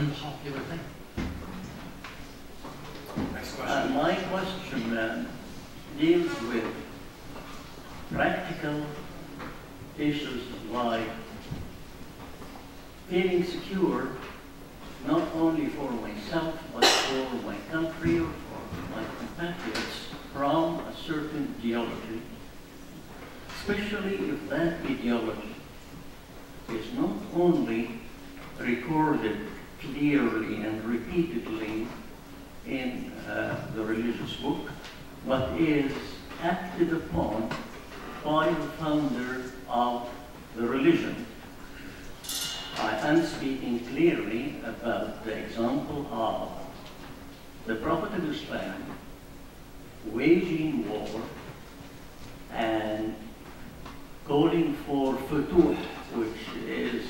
unpopular thing. Next question. My question deals with practical issues like feeling secure, not only for myself, but for my country or for my compatriots from a certain ideology, especially if that ideology is not only recorded clearly and repeatedly in the religious book, but is acted upon by the founder of the religion. I am speaking clearly about the example of the Prophet of Islam waging war and calling for futuh, which is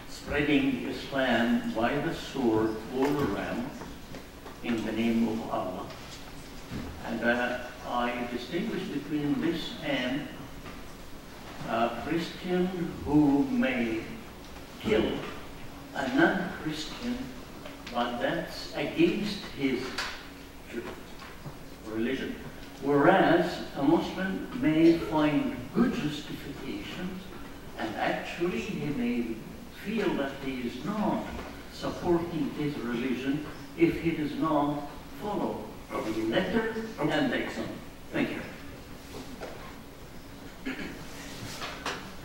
spreading Islam by the sword all around in the name of Allah. And I distinguish between this and a Christian who may kill a non-Christian, but that's against his religion. Whereas a Muslim may find good justifications, and actually he may feel that he is not supporting his religion if he does not follow the letter and the example. Thank you.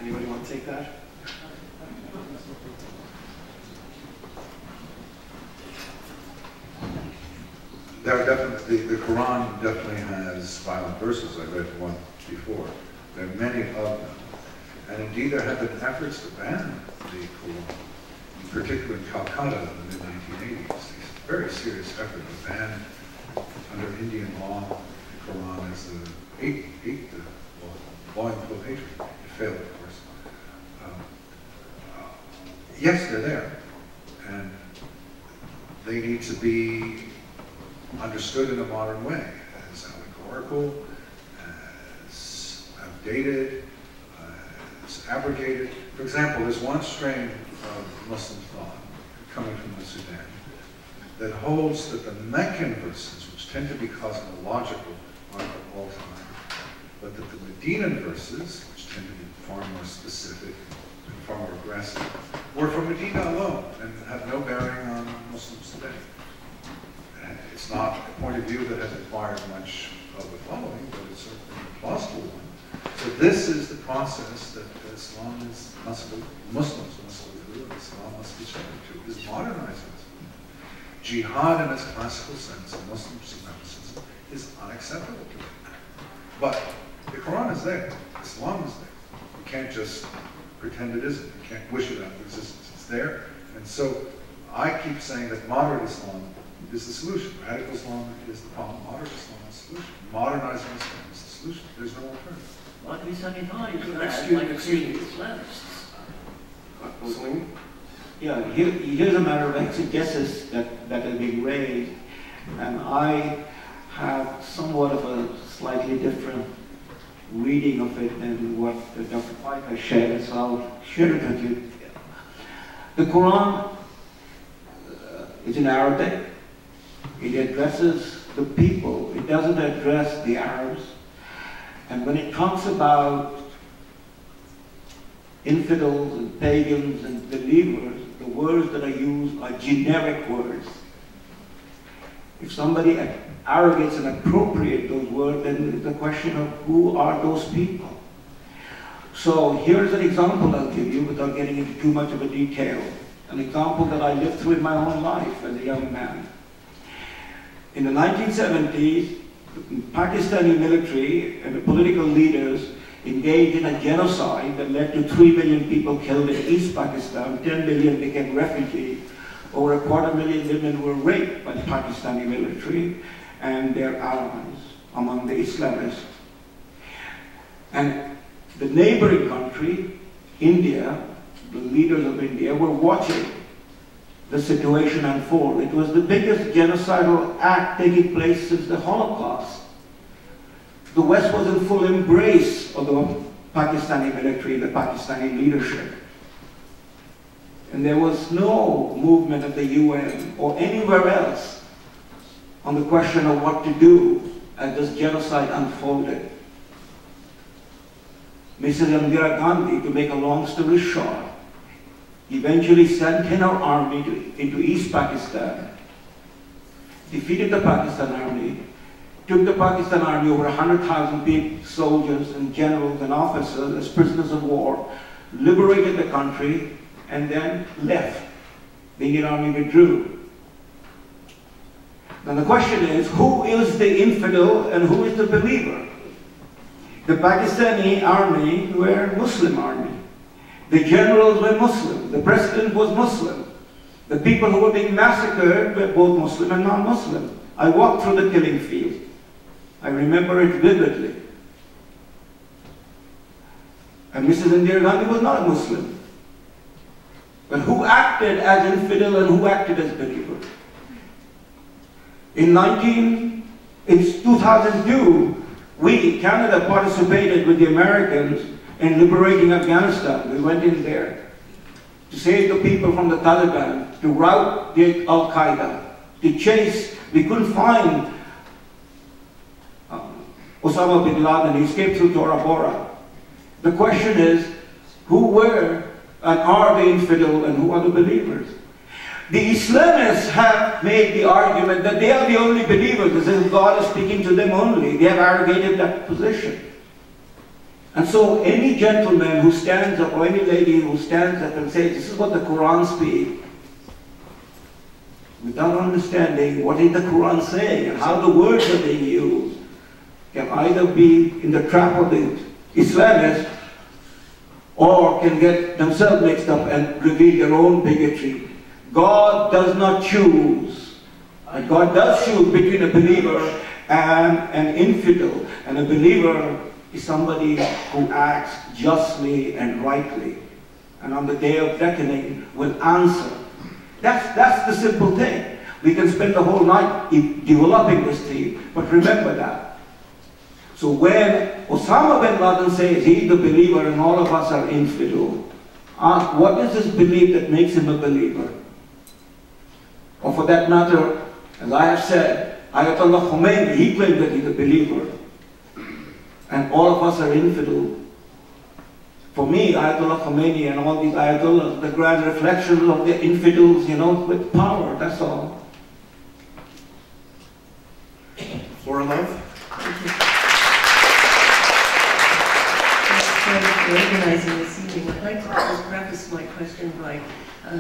Anybody want to take that? There are definitely, the Quran definitely has violent verses. I read one before. There are many of them. And indeed there have been efforts to ban the Quran, in particular in Calcutta in the mid-1980s. These very serious effort to ban, under Indian law, the Quran as the law of hatred. It failed, of course. Yes, they're there. And they need to be understood in a modern way, as allegorical, as outdated, as abrogated. For example, there's one strain of Muslim thought coming from the Sudan that holds that the Meccan verses, which tend to be cosmological, are of all time, but that the Medinan verses, which tend to be far more specific and far more aggressive, were from Medina alone and have no bearing on Muslims today. It's not a point of view that has acquired much of the following, but it's certainly a plausible one. So this is the process that Islam must go, Muslims must go through, and Islam must be subject to, is modernizing it. Jihad in its classical sense in Muslim supremacism is unacceptable to them. But the Quran is there, Islam is there. You can't just pretend it isn't. You can't wish it out of existence. It's there. And so I keep saying that moderate Islam is the solution. Radical Islam is the problem. Moderate Islam is the solution. Modernizing Islam is the solution. There's no alternative. But we sanitize like Islamists. Yeah, here's a matter of exegesis that is being raised, and I have somewhat of a slightly different reading of it than what Dr. Pike has shared, so I'll share it with you. The Quran is in Arabic. It addresses the people. It doesn't address the Arabs. And when it talks about infidels and pagans and believers, the words that are used are generic words. If somebody arrogates and appropriates those words, then it's a question of who are those people. So here's an example I'll give you without getting into too much of a detail. An example that I lived through in my own life as a young man. In the 1970s, the Pakistani military and the political leaders engaged in a genocide that led to 3 million people killed in East Pakistan, 10 million became refugees, over 250,000 women were raped by the Pakistani military and their allies among the Islamists. And the neighboring country, India, the leaders of India were watching the situation unfold. It was the biggest genocidal act taking place since the Holocaust. The West was in full embrace of the Pakistani military, the Pakistani leadership. And there was no movement at the UN or anywhere else on the question of what to do as this genocide unfolded. Mrs. Indira Gandhi, to make a long story short, eventually sent in her army into East Pakistan, defeated the Pakistan army, took the Pakistan army, over 100,000 soldiers and generals and officers as prisoners of war, liberated the country, and then left. The Indian army withdrew. Now the question is, who is the infidel and who is the believer? The Pakistani army were a Muslim army. The generals were Muslim. The president was Muslim. The people who were being massacred were both Muslim and non-Muslim. I walked through the killing field. I remember it vividly. And Mrs. Indira Gandhi was not a Muslim. But who acted as infidel and who acted as believer? In 2002, we, Canada, participated with the Americans in liberating Afghanistan. We went in there to save the people from the Taliban, to rout the Al-Qaeda, to chase. We couldn't find Osama bin Laden. He escaped through Tora Bora. The question is, who were and are the infidel and who are the believers? The Islamists have made the argument that they are the only believers, as if God is speaking to them only. They have arrogated that position. And so any gentleman who stands up, or any lady who stands up and says, this is what the Quran speaks, without understanding what is the Quran saying and how the words are being used, can either be in the trap of the Islamists or can get themselves mixed up and reveal their own bigotry. God does not choose. God does choose between a believer and an infidel. And a believer is somebody who acts justly and rightly. And on the day of reckoning will answer. That's the simple thing. We can spend the whole night developing this theme, but remember that. So when Osama bin Laden says he's the believer and all of us are infidel, ask what is his belief that makes him a believer? Or for that matter, as I have said, Ayatollah Khomeini, he claimed that he's a believer. And all of us are infidel. For me, Ayatollah Khomeini and all these Ayatollahs, the grand reflections of the infidels, with power, that's all. Laura Love? Thank you for organizing this evening. I'd like to just preface my question by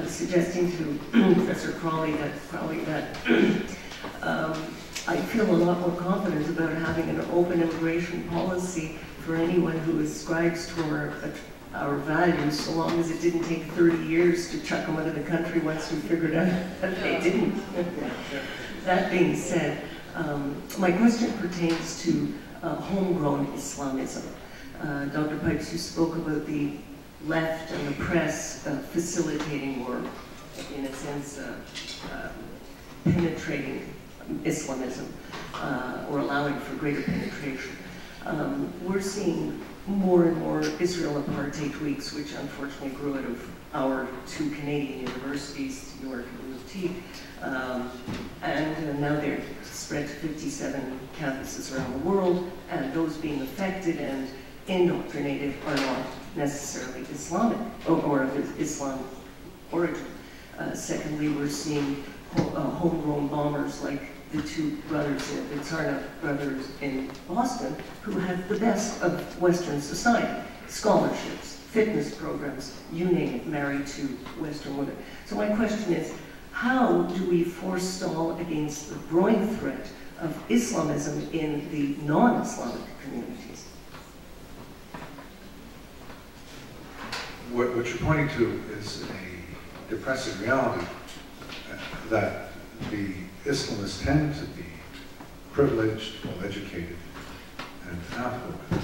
suggesting to Professor Crawley that I feel a lot more confident about having an open immigration policy for anyone who ascribes to our values, so long as it didn't take 30 years to chuck them out of the country once we figured out that they didn't. That being said, my question pertains to homegrown Islamism. Dr. Pipes, you spoke about the left and the press facilitating or, in a sense, penetrating Islamism or allowing for greater penetration. We're seeing more and more Israel apartheid tweaks, which unfortunately grew out of our two Canadian universities, York and U of T, and now they're spread to 57 campuses around the world, and those being affected and indoctrinated are not necessarily Islamic or of Islam origin. Secondly, we're seeing homegrown bombers like the two brothers, the Tsarnaev brothers in Boston, who have the best of Western society, scholarships, fitness programs, you name it, married to Western women. So my question is, how do we forestall against the growing threat of Islamism in the non-Islamic communities? What you're pointing to is a depressing reality that the Islamists tend to be privileged, well-educated, and affluent.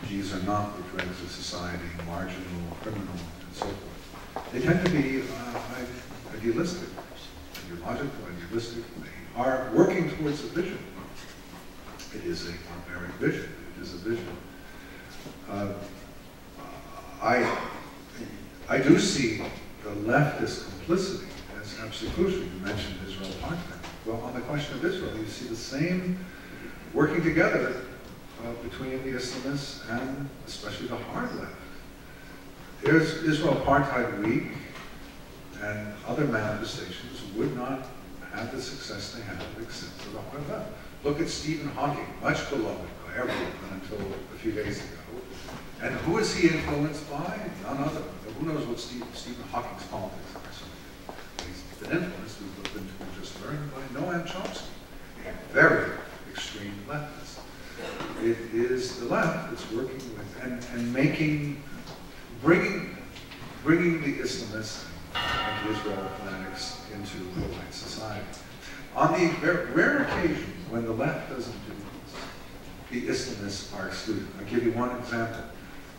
These are not the dregs of society, marginal, criminal, and so forth. They tend to be idealistic, ideological, idealistic. They are working towards a vision. It is a barbaric vision. It is a vision. I do see the leftist complicity as absolutely crucial. You mentioned Israel Apartheid. Well, on the question of Israel, you see the same working together between the Islamists and especially the hard left. There's Israel Apartheid Week and other manifestations would not have the success they have except for the hard left. Look at Stephen Hawking, much beloved by everyone until a few days ago. And who is he influenced by? None other. Who knows what Stephen Hawking's politics are? So he's been influenced, we've just learned, by Noam Chomsky, a very extreme leftist. It is the left that's working with and bringing the Islamists and the Israel fanatics into the white society. On the rare occasion when the left doesn't do this, the Islamists are excluded. I'll give you one example.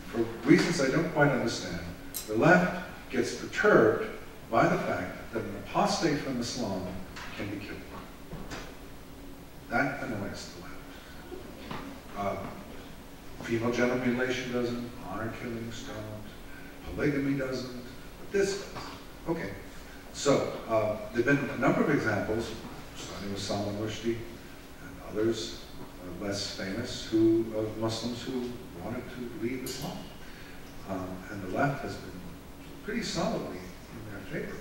For reasons I don't quite understand, the left gets perturbed by the fact that an apostate from Islam can be killed. That annoys the left. Female genital mutilation doesn't, honor killings don't, polygamy doesn't, but this does. Okay, so there have been a number of examples, starting with Salman Rushdie and others less famous, of Muslims who wanted to leave Islam. And the left has been pretty solidly in their favor.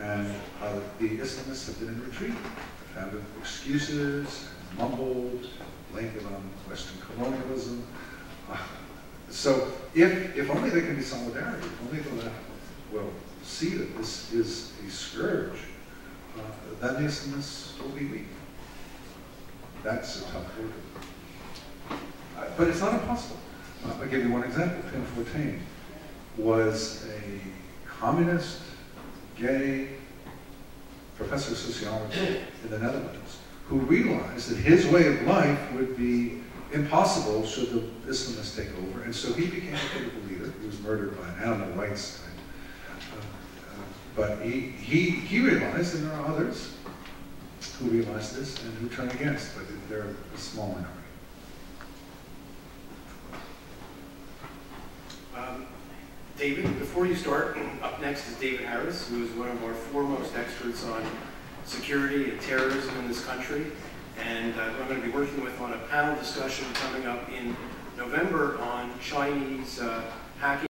And the Islamists have been in retreat, found excuses, and mumbled, and blamed it on Western colonialism. So if only there can be solidarity, if only the left will see that this is a scourge, then the Islamists will be weak. That's a tough order. But it's not impossible. I'll give you one example. Pim Fortuyn was a communist, gay professor of sociology in the Netherlands who realized that his way of life would be impossible should the Islamists take over, and so he became a political leader. He was murdered by an animal rights guy. But he realized, and there are others who realize this and who turn against, but they're a small minority. David, before you start, up next is David Harris, who is one of our foremost experts on security and terrorism in this country, and I'm going to be working with on a panel discussion coming up in November on Chinese hacking